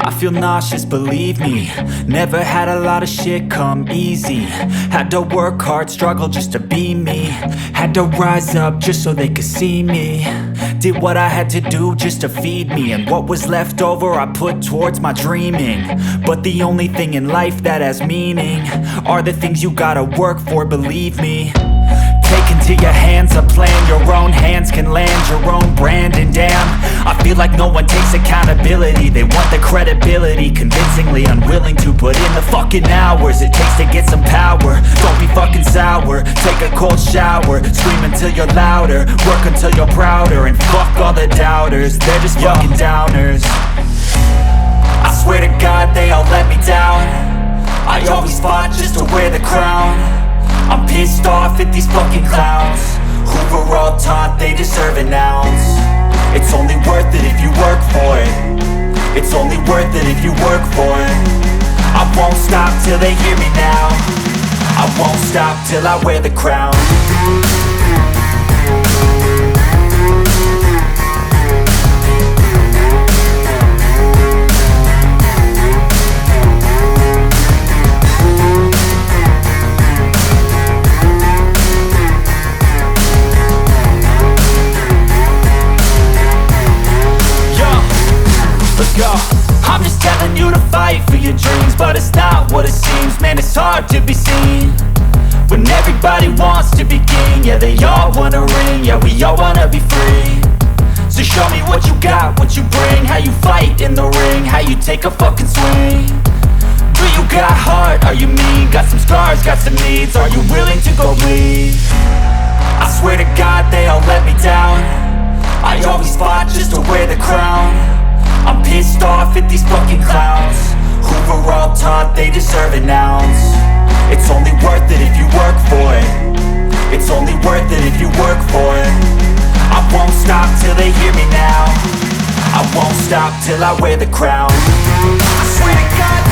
I feel nauseous, believe me. Never had a lot of shit come easy. Had to work hard, struggle just to be me. Had to rise up just so they could see me. Did what I had to do just to feed me, and what was left over I put towards my dreaming. But the only thing in life that has meaning are the things you gotta work for, believe me. Take into your hands a plan, your own hands can land your own brand. And damn, I feel like no one takes accountability. They want the credibility, convincingly unwilling to put in the fucking hours it takes to get some power. Don't be fucking sour, take a cold shower. Scream until you're louder, work until you're prouder. And fuck all the doubters, they're just fucking downers. I swear to God they all let me down. I always fought just to wear the crown. I'm pissed off at these fucking clowns who were all taught they deserve an ounce. It's only worth it if you work for it. It's only worth it if you work for it. I won't stop till they hear me now. I won't stop till I wear the crown. I'm just telling you to fight for your dreams, but it's not what it seems. Man, it's hard to be seen when everybody wants to be king. Yeah, they all wanna ring, yeah, we all wanna be free. So show me what you got, what you bring, how you fight in the ring, how you take a fucking swing. Do you got heart, are you mean? Got some scars, got some needs, are you willing to go bleed? I swear to God they all let me down. I always fought just to wear the crown. I'm pissed off at these fucking clowns who were all taught they deserve an ounce. It's only worth it if you work for it. It's only worth it if you work for it. I won't stop till they hear me now. I won't stop till I wear the crown. I swear to God